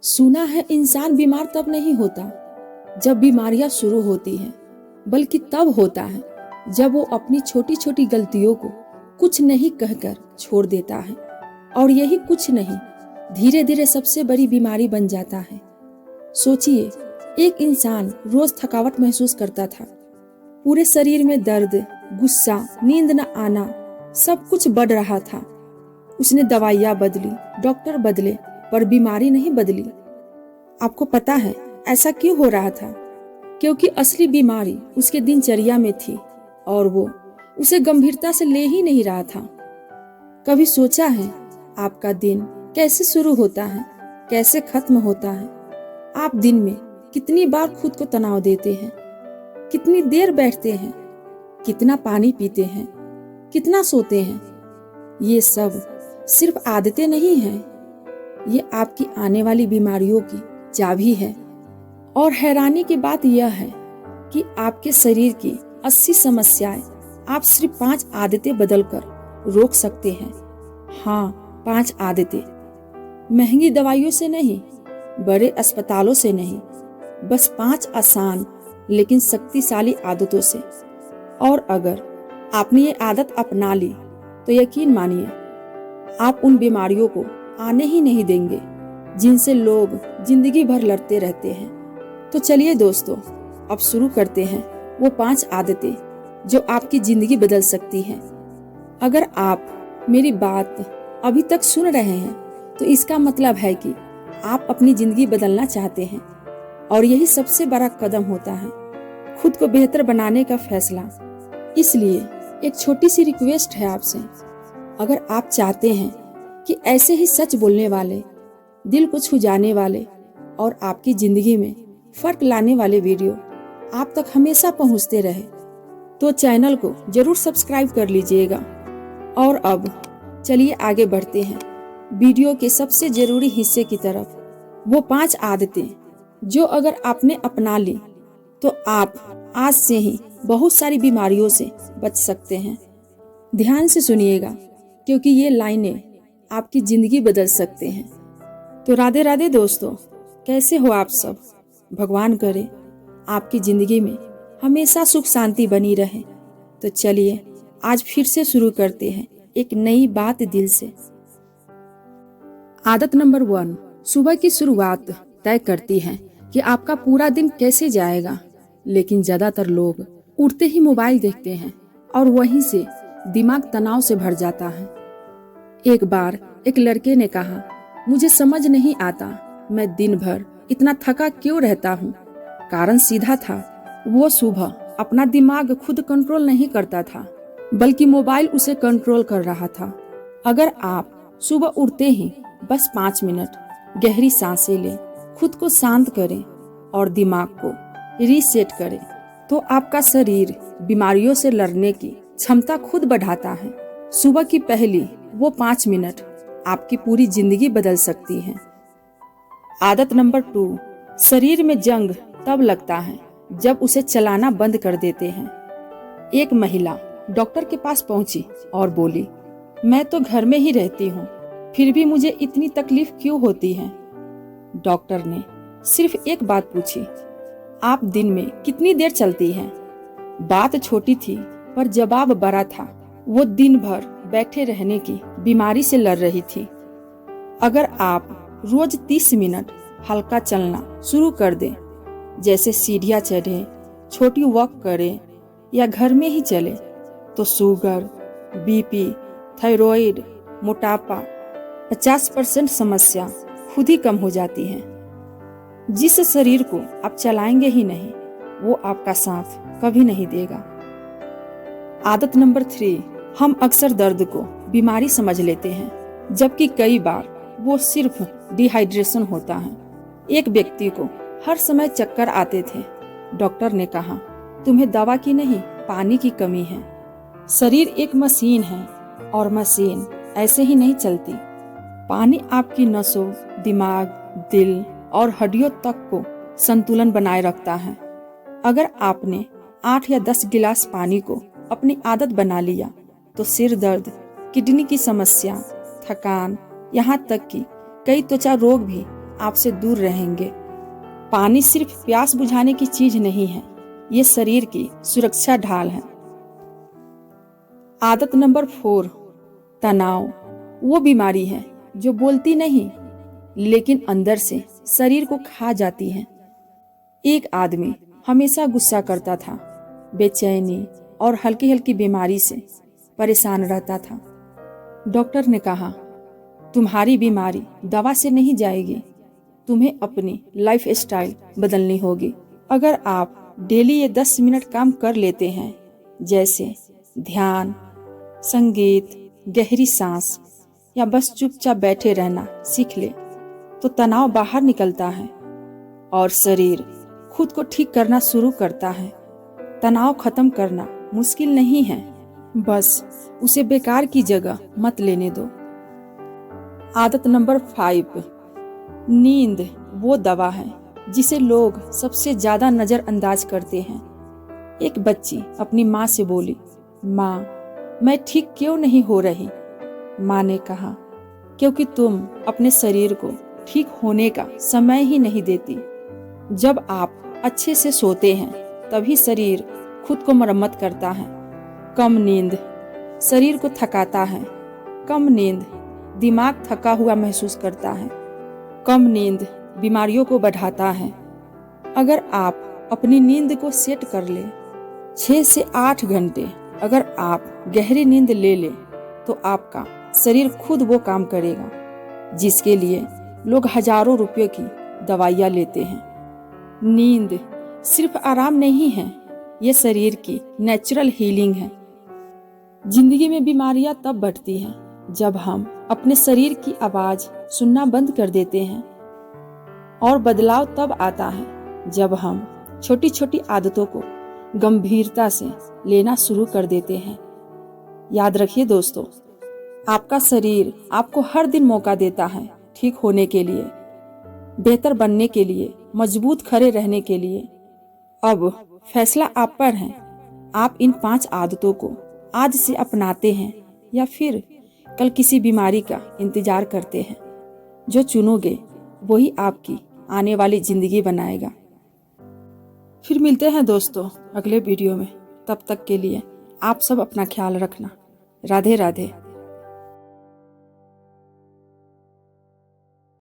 सुना है इंसान बीमार तब नहीं होता जब बीमारियां शुरू होती हैं, बल्कि तब होता है जब वो अपनी छोटी छोटी गलतियों को कुछ नहीं कहकर छोड़ देता है। और यही कुछ नहीं धीरे धीरे सबसे बड़ी बीमारी बन जाता है। सोचिए, एक इंसान रोज थकावट महसूस करता था, पूरे शरीर में दर्द, गुस्सा, नींद न आना, सब कुछ बढ़ रहा था। उसने दवाइयां बदली, डॉक्टर बदले, पर बीमारी नहीं बदली। आपको पता है ऐसा क्यों हो रहा था? क्योंकि असली बीमारी उसके दिनचर्या में थी और वो उसे गंभीरता से ले ही नहीं रहा था। कभी सोचा है आपका दिन कैसे शुरू होता है, कैसे खत्म होता है? आप दिन में कितनी बार खुद को तनाव देते हैं, कितनी देर बैठते हैं, कितना पानी पीते हैं, कितना सोते हैं? ये सब सिर्फ आदतें नहीं हैं, ये आपकी आने वाली बीमारियों की चाबी है। और हैरानी की बात यह है कि आपके शरीर की 80 समस्याएं आप सिर्फ 5 आदतें बदलकर रोक सकते हैं। हाँ, 5 आदतें। महंगी दवाइयों से नहीं, बड़े अस्पतालों से नहीं, बस 5 आसान लेकिन शक्तिशाली आदतों से। और अगर आपने ये आदत अपना ली तो यकीन मानिए आप उन बीमारियों को आने ही नहीं देंगे जिनसे लोग जिंदगी भर लड़ते रहते हैं। तो चलिए दोस्तों, अब शुरू करते हैं वो 5 आदतें जो आपकी जिंदगी बदल सकती हैं। अगर आप मेरी बात अभी तक सुन रहे हैं तो इसका मतलब है कि आप अपनी जिंदगी बदलना चाहते हैं, और यही सबसे बड़ा कदम होता है, खुद को बेहतर बनाने का फैसला। इसलिए एक छोटी सी रिक्वेस्ट है आपसे, अगर आप चाहते हैं कि ऐसे ही सच बोलने वाले, दिल को छू जाने वाले और आपकी जिंदगी में फर्क लाने वाले वीडियो आप तक हमेशा पहुंचते रहे, तो चैनल को जरूर सब्सक्राइब कर लीजिएगा। और अब चलिए आगे बढ़ते हैं वीडियो के सबसे जरूरी हिस्से की तरफ। वो 5 आदतें जो अगर आपने अपना ली तो आप आज से ही बहुत सारी बीमारियों से बच सकते हैं। ध्यान से सुनिएगा, क्योंकि ये लाइनें आपकी जिंदगी बदल सकते हैं। तो राधे राधे दोस्तों, कैसे हो आप सब? भगवान करे आपकी जिंदगी में हमेशा सुख शांति बनी रहे। तो चलिए आज फिर से शुरू करते हैं एक नई बात दिल से। आदत नंबर 1, सुबह की शुरुआत तय करती है कि आपका पूरा दिन कैसे जाएगा। लेकिन ज्यादातर लोग उठते ही मोबाइल देखते हैं और वहीं से दिमाग तनाव से भर जाता है। एक बार एक लड़के ने कहा, मुझे समझ नहीं आता मैं दिन भर इतना थका क्यों रहता हूँ। कारण सीधा था, वो सुबह अपना दिमाग खुद कंट्रोल नहीं करता था, बल्कि मोबाइल उसे कंट्रोल कर रहा था। अगर आप सुबह उठते ही बस 5 मिनट गहरी सांसें लें, खुद को शांत करें और दिमाग को रीसेट करें, तो आपका शरीर बीमारियों से लड़ने की क्षमता खुद बढ़ाता है। सुबह की पहली वो 5 मिनट आपकी पूरी जिंदगी बदल सकती है। आदत नंबर 2, शरीर में जंग तब लगता है जब उसे चलाना बंद कर देते हैं। एक महिला डॉक्टर के पास पहुंची और बोली, मैं तो घर में ही रहती हूँ, फिर भी मुझे इतनी तकलीफ क्यों होती है? डॉक्टर ने सिर्फ एक बात पूछी, आप दिन में कितनी देर चलती हैं? बात छोटी थी पर जवाब बड़ा था। वो दिन भर बैठे रहने की बीमारी से लड़ रही थी। अगर आप रोज 30 मिनट हल्का चलना शुरू कर दें, जैसे सीढ़ियां चढ़ें, छोटी वॉक करें या घर में ही चले, तो शुगर, बीपी, थायराइड, मोटापा 50% समस्या खुद ही कम हो जाती है। जिस शरीर को आप चलाएंगे ही नहीं, वो आपका साथ कभी नहीं देगा। आदत नंबर 3, हम अक्सर दर्द को बीमारी समझ लेते हैं, जबकि कई बार वो सिर्फ डिहाइड्रेशन होता है। एक व्यक्ति को हर समय चक्कर आते थे। डॉक्टर ने कहा, तुम्हें दवा की नहीं, पानी की कमी है। शरीर एक मशीन है और मशीन ऐसे ही नहीं चलती। पानी आपकी नसों, दिमाग, दिल और हड्डियों तक को संतुलन बनाए रखता है। अगर आपने 8 या 10 गिलास पानी को अपनी आदत बना लिया तो सिर दर्द, किडनी की समस्या, थकान, यहाँ तक कि कई त्वचा रोग भी आपसे दूर रहेंगे। पानी सिर्फ प्यास बुझाने की चीज नहीं है, ये शरीर की सुरक्षा ढाल है। आदत नंबर 4, तनाव वो बीमारी है जो बोलती नहीं लेकिन अंदर से शरीर को खा जाती है। एक आदमी हमेशा गुस्सा करता था, बेचैनी और हल्की हल्की बीमारी से परेशान रहता था। डॉक्टर ने कहा, तुम्हारी बीमारी दवा से नहीं जाएगी, तुम्हें अपनी लाइफ स्टाइल बदलनी होगी। अगर आप डेली ये 10 मिनट काम कर लेते हैं, जैसे ध्यान, संगीत, गहरी सांस या बस चुपचाप बैठे रहना सीख ले, तो तनाव बाहर निकलता है और शरीर खुद को ठीक करना शुरू करता है। तनाव खत्म करना मुश्किल नहीं है, बस उसे बेकार की जगह मत लेने दो। आदत नंबर 5, नींद वो दवा है जिसे लोग सबसे ज्यादा नजरअंदाज करते हैं। एक बच्ची अपनी माँ से बोली, माँ मैं ठीक क्यों नहीं हो रही? माँ ने कहा, क्योंकि तुम अपने शरीर को ठीक होने का समय ही नहीं देती। जब आप अच्छे से सोते हैं तभी शरीर खुद को मरम्मत करता है। कम नींद शरीर को थकाता है, कम नींद दिमाग थका हुआ महसूस करता है, कम नींद बीमारियों को बढ़ाता है। अगर आप अपनी नींद को सेट कर ले 6 से 8 घंटे, अगर आप गहरी नींद ले ले तो आपका शरीर खुद वो काम करेगा जिसके लिए लोग हजारों रुपयों की दवाइयाँ लेते हैं। नींद सिर्फ आराम नहीं है, ये शरीर की नेचुरल हीलिंग है। जिंदगी में बीमारियां तब बढ़ती हैं जब हम अपने शरीर की आवाज सुनना बंद कर देते हैं, और बदलाव तब आता है जब हम छोटी छोटी आदतों को गंभीरता से लेना शुरू कर देते हैं। याद रखिए दोस्तों, आपका शरीर आपको हर दिन मौका देता है ठीक होने के लिए, बेहतर बनने के लिए, मजबूत खड़े रहने के लिए। अब फैसला आप पर है, आप इन 5 आदतों को आज से अपनाते हैं या फिर कल किसी बीमारी का इंतजार करते हैं। जो चुनोगे वही आपकी आने वाली जिंदगी बनाएगा। फिर मिलते हैं दोस्तों अगले वीडियो में। तब तक के लिए आप सब अपना ख्याल रखना। राधे राधे।